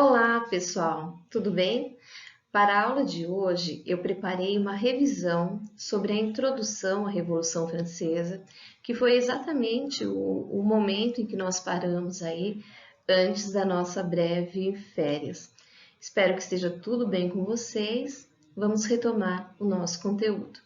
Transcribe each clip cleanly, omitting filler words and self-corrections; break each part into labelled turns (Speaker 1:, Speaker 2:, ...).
Speaker 1: Olá, pessoal, tudo bem? Para a aula de hoje, eu preparei uma revisão sobre a introdução à Revolução Francesa, que foi exatamente o momento em que nós paramos aí antes da nossa breve férias. Espero que esteja tudo bem com vocês. Vamos retomar o nosso conteúdo.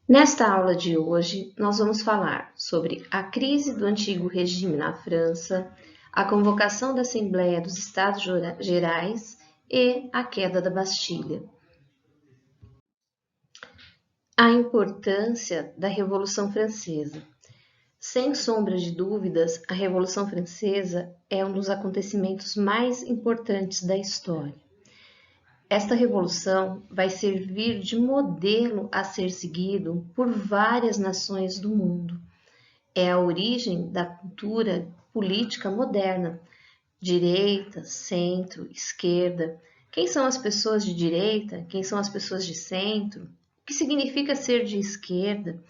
Speaker 1: Nesta aula de hoje, nós vamos falar sobre a crise do antigo regime na França, a convocação da Assembleia dos Estados Gerais e a queda da Bastilha. A importância da Revolução Francesa. Sem sombra de dúvidas, a Revolução Francesa é um dos acontecimentos mais importantes da história. Esta revolução vai servir de modelo a ser seguido por várias nações do mundo. É a origem da cultura política moderna, direita, centro, esquerda. Quem são as pessoas de direita? Quem são as pessoas de centro? O que significa ser de esquerda?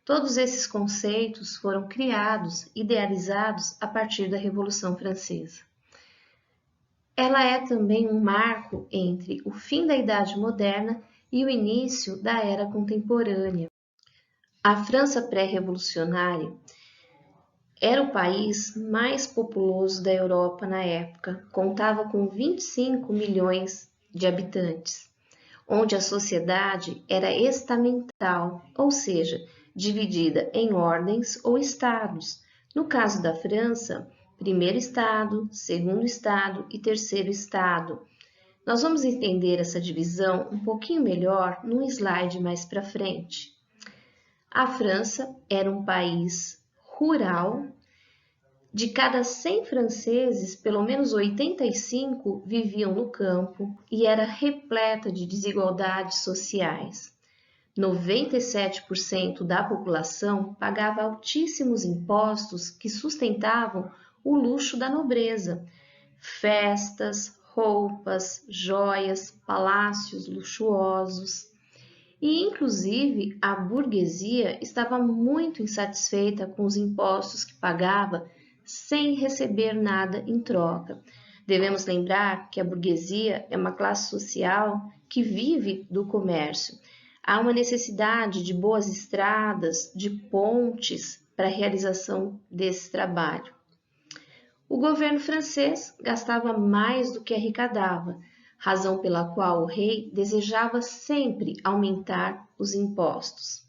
Speaker 1: Todos esses conceitos foram criados, idealizados a partir da Revolução Francesa. Ela é também um marco entre o fim da Idade Moderna e o início da Era Contemporânea. A França pré-revolucionária era o país mais populoso da Europa na época, contava com 25 milhões de habitantes, onde a sociedade era estamental, ou seja, dividida em ordens ou estados. No caso da França, primeiro estado, segundo estado e terceiro estado. Nós vamos entender essa divisão um pouquinho melhor num slide mais para frente. A França era um país rural. De cada 100 franceses, pelo menos 85 viviam no campo e era repleta de desigualdades sociais. 97% da população pagava altíssimos impostos que sustentavam o luxo da nobreza, festas, roupas, joias, palácios luxuosos. E, inclusive, a burguesia estava muito insatisfeita com os impostos que pagava sem receber nada em troca. Devemos lembrar que a burguesia é uma classe social que vive do comércio. Há uma necessidade de boas estradas, de pontes para a realização desse trabalho. O governo francês gastava mais do que arrecadava, razão pela qual o rei desejava sempre aumentar os impostos.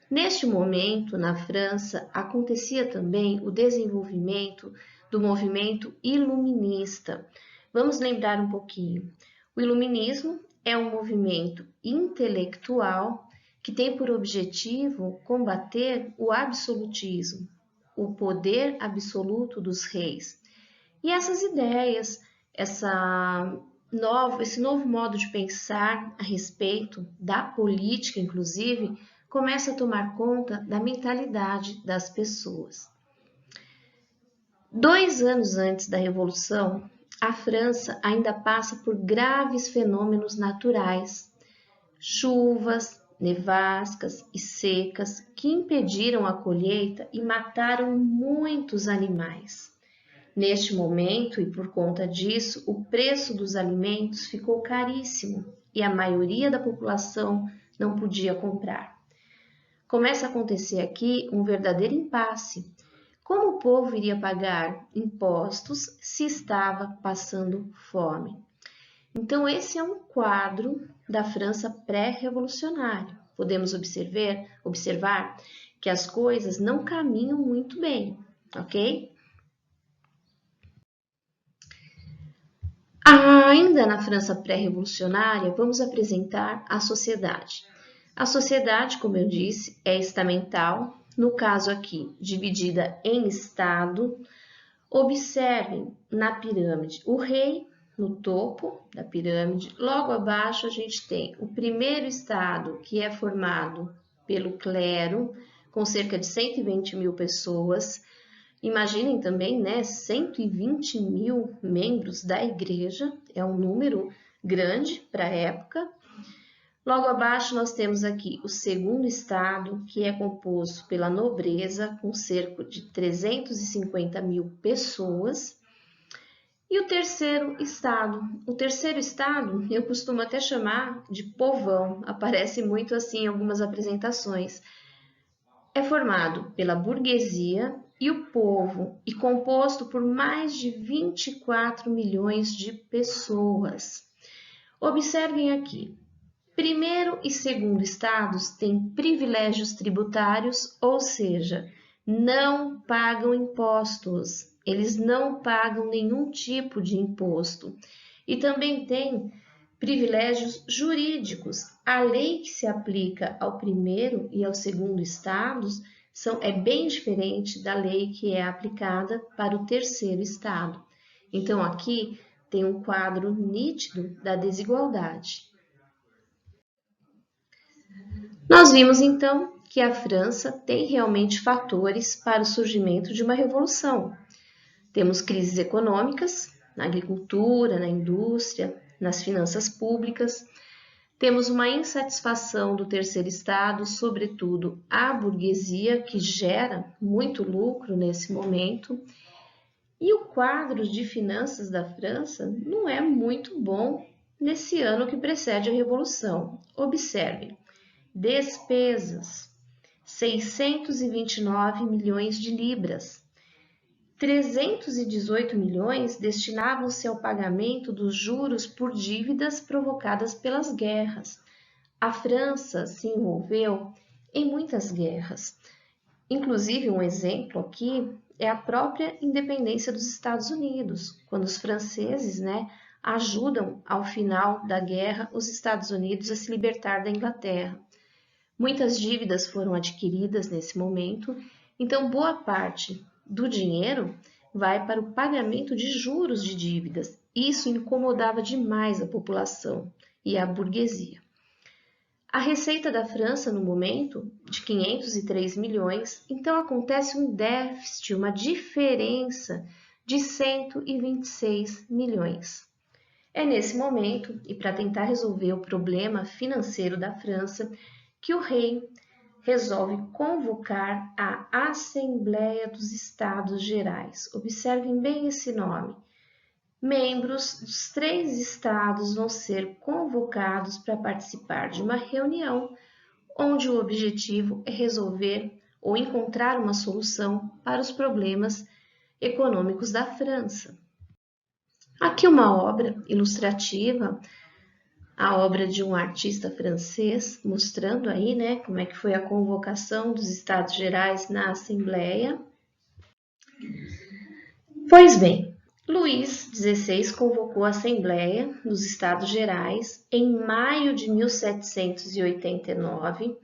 Speaker 1: Neste momento, na França, acontecia também o desenvolvimento do movimento iluminista. Vamos lembrar um pouquinho. O iluminismo é um movimento intelectual que tem por objetivo combater o absolutismo, o poder absoluto dos reis. E essas ideias, esse novo modo de pensar a respeito da política, inclusive, começa a tomar conta da mentalidade das pessoas. 2 anos antes da Revolução, a França ainda passa por graves fenômenos naturais, chuvas, nevascas e secas que impediram a colheita e mataram muitos animais. Neste momento, e por conta disso, o preço dos alimentos ficou caríssimo e a maioria da população não podia comprar. Começa a acontecer aqui um verdadeiro impasse. Como o povo iria pagar impostos se estava passando fome? Então, esse é um quadro da França pré-revolucionária. Podemos observar que as coisas não caminham muito bem, ok? Ainda na França pré-revolucionária, vamos apresentar a sociedade. A sociedade, como eu disse, é estamental, no caso aqui, dividida em estado. Observem na pirâmide o rei no topo da pirâmide. Logo abaixo a gente tem o primeiro estado, que é formado pelo clero, com cerca de 120 mil pessoas. Imaginem também, 120 mil membros da igreja, é um número grande para a época. Logo abaixo nós temos aqui o segundo estado, que é composto pela nobreza, com cerca de 350 mil pessoas. E o terceiro estado? O terceiro estado eu costumo até chamar de povão, aparece muito assim em algumas apresentações. É formado pela burguesia e o povo e composto por mais de 24 milhões de pessoas. Observem aqui. Primeiro e segundo estados têm privilégios tributários, ou seja, não pagam impostos. Eles não pagam nenhum tipo de imposto. E também têm privilégios jurídicos. A lei que se aplica ao primeiro e ao segundo estados é bem diferente da lei que é aplicada para o terceiro estado. Então, aqui tem um quadro nítido da desigualdade. Nós vimos então que a França tem realmente fatores para o surgimento de uma revolução. Temos crises econômicas, na agricultura, na indústria, nas finanças públicas. Temos uma insatisfação do terceiro estado, sobretudo a burguesia, que gera muito lucro nesse momento. E o quadro de finanças da França não é muito bom nesse ano que precede a Revolução. Observe. Despesas, 629 milhões de libras. 318 milhões destinavam-se ao pagamento dos juros por dívidas provocadas pelas guerras. A França se envolveu em muitas guerras. Inclusive, um exemplo aqui é a própria independência dos Estados Unidos, quando os franceses, ajudam ao final da guerra os Estados Unidos a se libertar da Inglaterra. Muitas dívidas foram adquiridas nesse momento, então boa parte do dinheiro vai para o pagamento de juros de dívidas. Isso incomodava demais a população e a burguesia. A receita da França no momento de 503 milhões, então acontece um déficit, uma diferença de 126 milhões. É nesse momento, e para tentar resolver o problema financeiro da França, que o rei resolve convocar a Assembleia dos Estados Gerais. Observem bem esse nome. Membros dos 3 estados vão ser convocados para participar de uma reunião onde o objetivo é resolver ou encontrar uma solução para os problemas econômicos da França. Aqui uma obra ilustrativa, a obra de um artista francês, mostrando aí, como é que foi a convocação dos Estados Gerais na Assembleia. Pois bem, Luís XVI convocou a Assembleia dos Estados Gerais em maio de 1789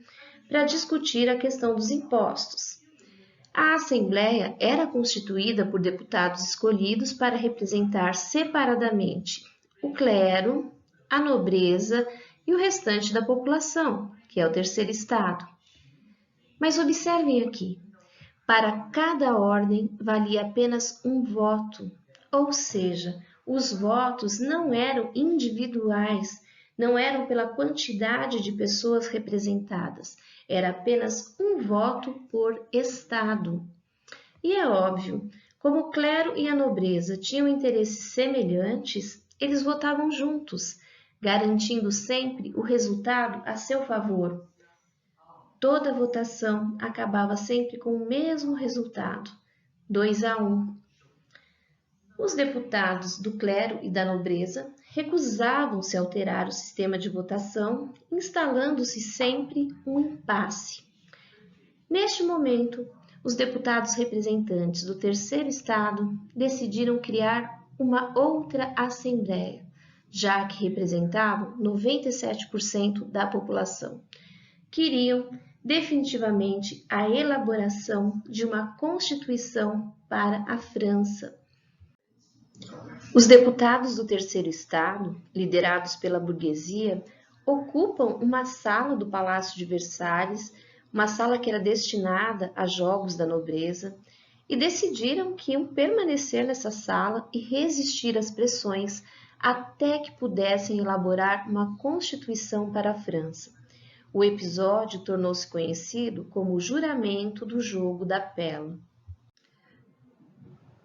Speaker 1: para discutir a questão dos impostos. A Assembleia era constituída por deputados escolhidos para representar separadamente o clero, a nobreza e o restante da população, que é o terceiro estado. Mas observem aqui, para cada ordem valia apenas um voto, ou seja, os votos não eram individuais, não eram pela quantidade de pessoas representadas, era apenas um voto por estado. E é óbvio, como o clero e a nobreza tinham interesses semelhantes, eles votavam juntos, garantindo sempre o resultado a seu favor. Toda votação acabava sempre com o mesmo resultado, 2-1. Os deputados do clero e da nobreza recusavam-se a alterar o sistema de votação, instalando-se sempre um impasse. Neste momento, os deputados representantes do terceiro estado decidiram criar uma outra assembleia, já que representavam 97% da população. Queriam definitivamente a elaboração de uma constituição para a França. Os deputados do terceiro estado, liderados pela burguesia, ocupam uma sala do Palácio de Versalhes, uma sala que era destinada a jogos da nobreza, e decidiram que iam permanecer nessa sala e resistir às pressões até que pudessem elaborar uma constituição para a França. O episódio tornou-se conhecido como o juramento do jogo da Pela.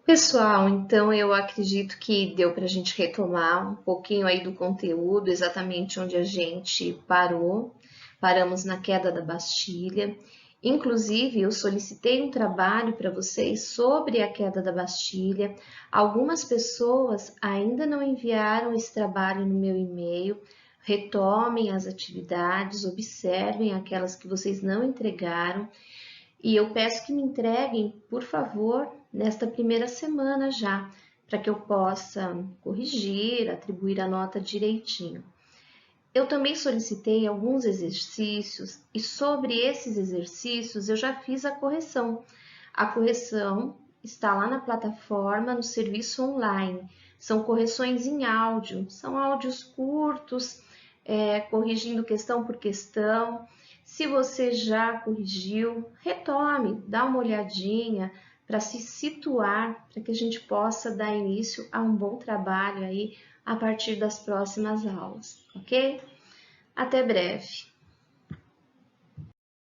Speaker 1: Pessoal, então eu acredito que deu para a gente retomar um pouquinho aí do conteúdo, exatamente onde a gente parou. Paramos na queda da Bastilha. Inclusive, eu solicitei um trabalho para vocês sobre a queda da Bastilha. Algumas pessoas ainda não enviaram esse trabalho no meu e-mail. Retomem as atividades, observem aquelas que vocês não entregaram. E eu peço que me entreguem, por favor, nesta primeira semana já, para que eu possa corrigir, atribuir a nota direitinho. Eu também solicitei alguns exercícios e sobre esses exercícios eu já fiz a correção. A correção está lá na plataforma, no serviço online. São correções em áudio, são áudios curtos, corrigindo questão por questão. Se você já corrigiu, retome, dá uma olhadinha para se situar, para que a gente possa dar início a um bom trabalho aí a partir das próximas aulas, ok? Até breve!